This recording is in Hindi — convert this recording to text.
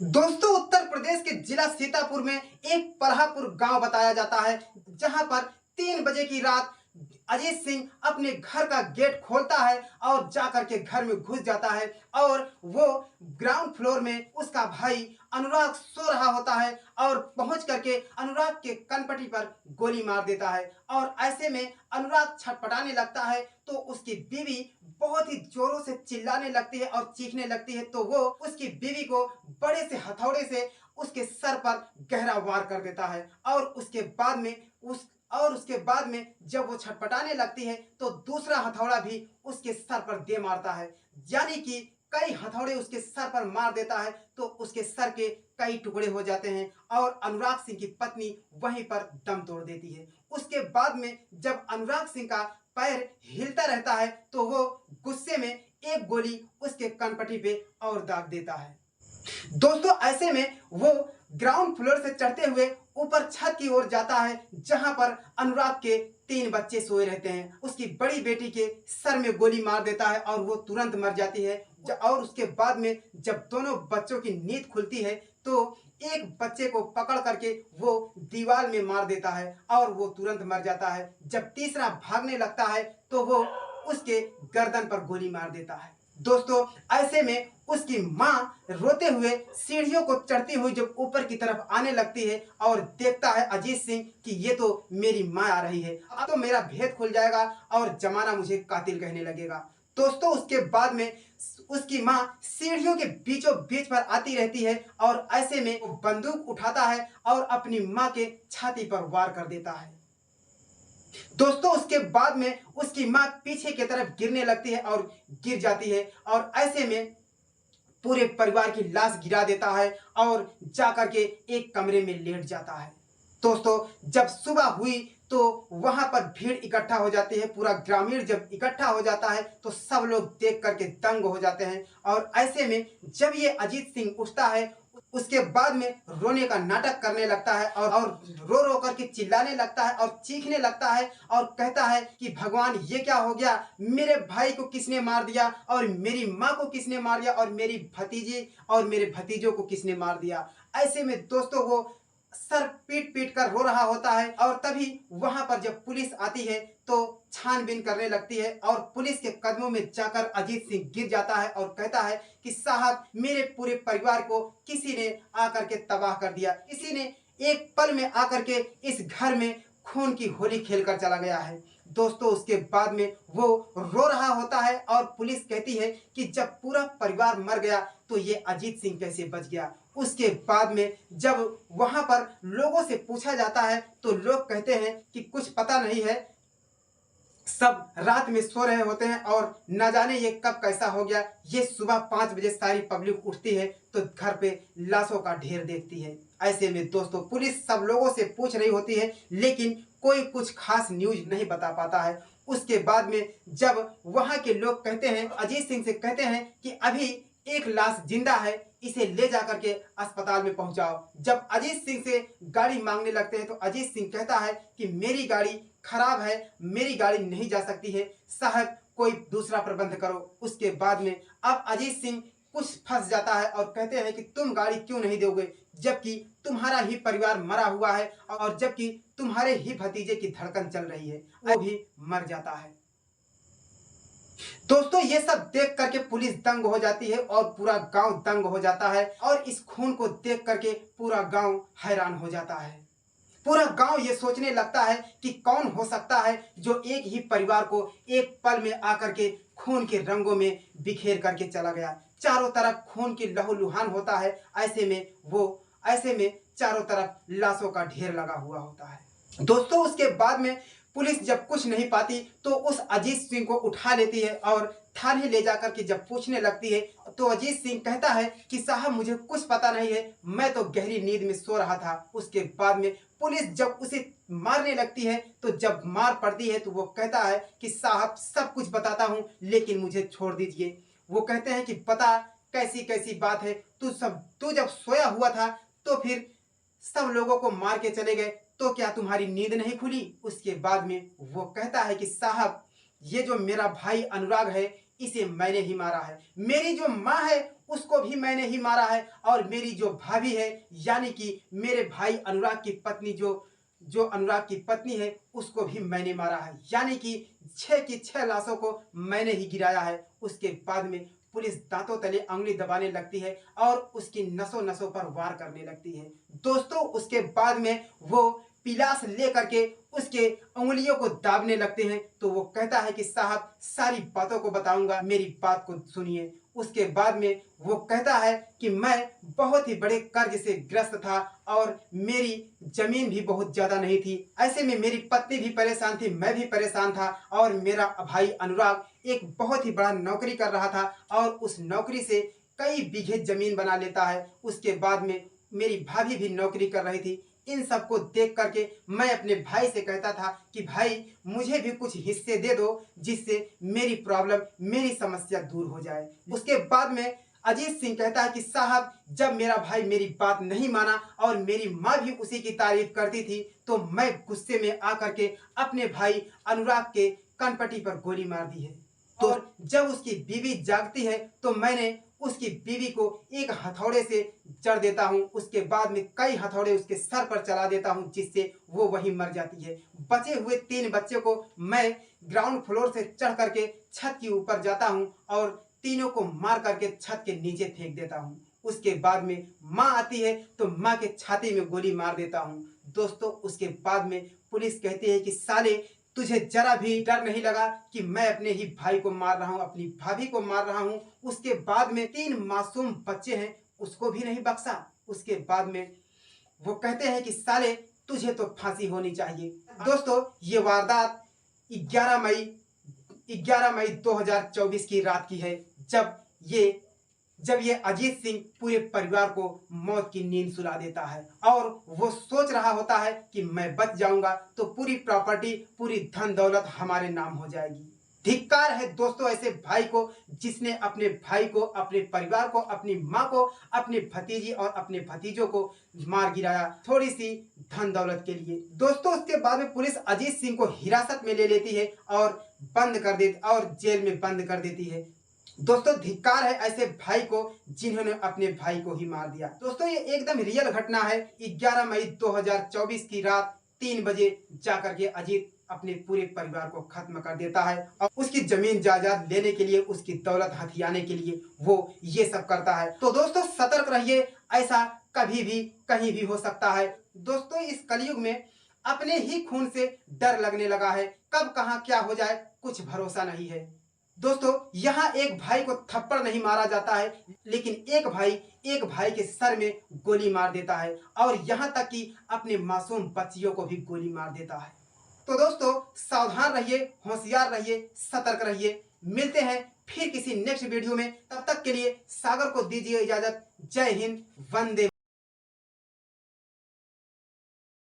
दोस्तों, उत्तर प्रदेश के जिला सीतापुर में एक पल्हापुर गांव बताया जाता है, जहां पर 3 बजे की रात अजीत सिंह अपने घर का गेट खोलता है और जाकर के घर में घुस जाता है और वो ग्राउंड फ्लोर में उसका भाई अनुराग सो रहा होता है और पहुंच करके अनुराग के कनपटी पर गोली मार देता है। और ऐसे में अनुराग छटपटाने लगता है तो उसकी बीवी बहुत ही जोरों से चिल्लाने लगती है और चीखने लगती है, तो वो उसकी बीवी को बड़े से हथौड़े से उसके सर पर गहरा वार कर देता है। और उसके बाद में जब वो छटपटाने लगती है तो दूसरा हथौड़ा भी उसके सर पर दे मारता है, यानी कि कई हथौड़े उसके सर पर मार देता है तो उसके सर के कई टुकड़े हो जाते हैं और अनुराग सिंह की पत्नी वहीं पर दम तोड़ देती है। उसके बाद में जब अनुराग सिंह का पैर हिलता रहता है तो वो गुस्से में एक गोली उसके कनपटी पे और दाग देता है। दोस्तों, ऐसे में वो ग्राउंड फ्लोर से चढ़ते हुए ऊपर छत की ओर जाता है, जहां पर अनुराग के 3 बच्चे सोए रहते हैं। उसकी बड़ी बेटी के सर में गोली मार देता है और वो तुरंत मर जाती है। और उसके बाद में जब दोनों बच्चों की नींद खुलती है तो एक बच्चे को पकड़ करके वो दीवार में मार देता है और वो तुरंत मर जाता है। जब तीसरा भागने लगता है तो वो उसके गर्दन पर गोली मार देता है। दोस्तों, ऐसे में उसकी माँ रोते हुए सीढ़ियों को चढ़ती हुई जब ऊपर की तरफ आने लगती है और देखता है अजीत सिंह कि ये तो मेरी माँ आ रही है, अब तो मेरा भेद खुल जाएगा और जमाना मुझे कातिल कहने लगेगा। दोस्तों, उसके बाद में उसकी माँ सीढ़ियों के बीचों बीच पर आती रहती है और ऐसे में वो बंदूक उठाता है और अपनी माँ के छाती पर वार कर देता है। दोस्तों, उसके बाद में उसकी माँ पीछे की तरफ गिरने लगती है और गिर जाती है और ऐसे में पूरे परिवार की लाश गिरा देता है और जाकर के एक कमरे में लेट जाता है। दोस्तों, जब सुबह हुई तो वहां पर भीड़ इकट्ठा हो जाती है। पूरा ग्रामीण जब इकट्ठा हो जाता है तो सब लोग देख करके दंग हो जाते हैं। और ऐसे में जब ये अजीत सिंह उठता है उसके बाद में रोने का नाटक करने लगता है और रो रो करके चिल्लाने लगता है और चीखने लगता है और कहता है कि भगवान, ये क्या हो गया, मेरे भाई को किसने मार दिया और मेरी माँ को किसने मार दिया और मेरी भतीजी और मेरे भतीजों को किसने मार दिया। ऐसे में दोस्तों वो सर पीट पीट कर रो रहा होता है और तभी वहां पर जब पुलिस आती है तो छानबीन करने लगती है और पुलिस के कदमों में जाकर अजीत सिंह गिर जाता है और कहता है कि साहब, मेरे पूरे परिवार को किसी ने आकर के तबाह कर दिया, किसी ने एक पल में आकर के इस घर में खून की होली खेलकर चला गया है। दोस्तों, उसके बाद में वो रो रहा होता है और पुलिस कहती है कि जब पूरा परिवार मर गया तो ये अजीत सिंह कैसे बच गया। उसके बाद में जब वहां पर लोगों से पूछा जाता है तो लोग कहते हैं कि कुछ पता नहीं है, सब रात में सो रहे होते हैं और न जाने ये कब कैसा हो गया। ये सुबह 5 बजे सारी पब्लिक उठती है तो घर पे लाशों का ढेर देखती है। ऐसे में दोस्तों पुलिस सब लोगों से पूछ रही होती है लेकिन कोई कुछ खास न्यूज नहीं बता पाता है। उसके बाद में जब वहां के लोग कहते हैं, अजीत सिंह से कहते हैं कि अभी एक लाश जिंदा है, इसे ले जाकर के अस्पताल में पहुंचाओ। जब अजीत सिंह से गाड़ी मांगने लगते हैं तो अजीत सिंह कहता है कि मेरी गाड़ी खराब है, मेरी गाड़ी नहीं जा सकती है, साहब कोई दूसरा प्रबंध करो। उसके बाद में अब अजीत सिंह कुछ फंस जाता है और कहते हैं कि तुम गाड़ी क्यों नहीं दोगे, जबकि तुम्हारा ही परिवार मरा हुआ है और जबकि तुम्हारे ही भतीजे की धड़कन चल रही है, वो भी मर जाता है। दोस्तों, ये सब देख करके पुलिस दंग हो जाती है और पूरा गांव दंग हो जाता है और इस खून को देख करके पूरा गांव हैरान हो जाता है। पूरा गांव ये सोचने लगता है कि कौन हो सकता है जो एक ही परिवार को एक पल में आकर के खून के रंगों में बिखेर करके चला गया। चारों तरफ खून की लहूलुहान होता है। ऐसे में चारों तरफ लाशों का ढेर लगा हुआ होता है। दोस्तों, उसके बाद में पुलिस जब कुछ नहीं पाती तो उस अजीत सिंह को उठा लेती है और थाने ले जाकर के जब पूछने लगती है तो अजीत सिंह कहता है कि साहब, मुझे कुछ पता नहीं है, मैं तो गहरी नींद में सो रहा था। उसके बाद में पुलिस जब उसे मारने लगती है तो जब मार पड़ती है तो वो कहता है कि साहब, सब कुछ बताता हूँ लेकिन मुझे छोड़ दीजिए। वो कहते हैं कि बता, कैसी कैसी बात है, तू जब सोया हुआ था तो फिर सब लोगों को मार के चले गए, तो क्या तुम्हारी नींद नहीं खुली। उसके बाद में वो कहता है कि साहब, ये जो मेरा भाई अनुराग है, इसे मैंने ही मारा है। मेरी जो माँ है उसको भी मैंने ही मारा है, और मेरी जो भाभी है यानी कि मेरे भाई अनुराग की पत्नी जो जो अनुराग की पत्नी है उसको भी मैंने मारा है। यानी कि 6 की 6 लाशों को मैंने ही गिराया है। उसके बाद में पुलिस दांतों तले अंगुली दबाने लगती है और उसकी नसों नसों पर वार करने लगती है। दोस्तों उसके बाद में वो पिलास लेकर के उसके उंगलियों को दाबने लगते हैं। तो वो कहता है कि साहब सारी बातों को बताऊंगा, मेरी बात को सुनिए। उसके बाद में वो कहता है कि मैं बहुत ही बड़े कर्ज से ग्रस्त था और मेरी जमीन भी बहुत ज्यादा नहीं थी। ऐसे में मेरी पत्नी भी परेशान थी, मैं भी परेशान था, और मेरा भाई अनुराग एक बहुत ही बड़ा नौकरी कर रहा था और उस नौकरी से कई बीघे जमीन बना लेता है। उसके बाद में मेरी भाभी भी नौकरी कर रही थी। इन सबको देख करके मैं अपने भाई से कहता था कि भाई मुझे भी कुछ हिस्से दे दो, जिससे मेरी प्रॉब्लम, मेरी समस्या दूर हो जाए। उसके बाद में अजीत सिंह कहता है कि साहब जब मेरा भाई मेरी बात नहीं माना और मेरी माँ भी उसी की तारीफ करती थी, तो मैं गुस्से में आकर के अपने भाई अनुराग के कनपटी पर गोली मार दी है। और जब उसकी बीवी जागती है तो मैंने उसकी बीवी को एक हथौड़े से जड़ देता हूं। उसके बाद में कई हथौड़े उसके सर पर चला देता हूं, जिससे वो वहीं मर जाती है। बचे हुए 3 बच्चे को मैं ग्राउंड फ्लोर से चढ़ करके छत के ऊपर जाता हूं और तीनों को मार करके छत के नीचे फेंक देता हूं। उसके बाद में माँ आती है तो माँ के छाती में गोली मार देता हूं। दोस्तों उसके बाद में पुलिस कहती है कि साले तुझे जरा भी डर नहीं लगा कि मैं अपने ही भाई को मार रहा हूँ, अपनी भाभी को मार रहा हूँ। उसके बाद में 3 मासूम बच्चे हैं, उसको भी नहीं बख्शा। उसके बाद में वो कहते हैं कि साले तुझे तो फांसी होनी चाहिए। दोस्तों ये वारदात 11 मई 2024 की रात की है, जब ये अजीत सिंह पूरे परिवार को मौत की नींद सुला देता है और वो सोच रहा होता है कि मैं बच जाऊंगा तो पूरी प्रॉपर्टी, पूरी धन दौलत हमारे नाम हो जाएगी। धिक्कार है दोस्तों ऐसे भाई को जिसने अपने भाई को, अपने परिवार को, अपनी माँ को, अपने भतीजी और अपने भतीजों को मार गिराया थोड़ी सी धन दौलत के लिए। दोस्तों उसके बाद में पुलिस अजीत सिंह को हिरासत में ले लेती है और जेल में बंद कर देती है। दोस्तों धिक्कार है ऐसे भाई को जिन्होंने अपने भाई को ही मार दिया। दोस्तों ये एकदम रियल घटना है। 11 मई 2024 की रात 3 बजे जाकर के अजीत अपने पूरे परिवार को खत्म कर देता है और उसकी जमीन जायदाद लेने के लिए, उसकी दौलत हथियाने के लिए वो ये सब करता है। तो दोस्तों सतर्क रहिए, ऐसा कभी भी कहीं भी हो सकता है। दोस्तों इस कलयुग में अपने ही खून से डर लगने लगा है, कब कहाँ क्या हो जाए कुछ भरोसा नहीं है। दोस्तों यहाँ एक भाई को थप्पड़ नहीं मारा जाता है, लेकिन एक भाई के सर में गोली मार देता है और यहाँ तक कि अपने मासूम बच्चियों को भी गोली मार देता है। तो दोस्तों सावधान रहिए, होशियार रहिए, सतर्क रहिए। मिलते हैं फिर किसी नेक्स्ट वीडियो में, तब तक के लिए सागर को दीजिए इजाजत। जय हिंद, वंदे।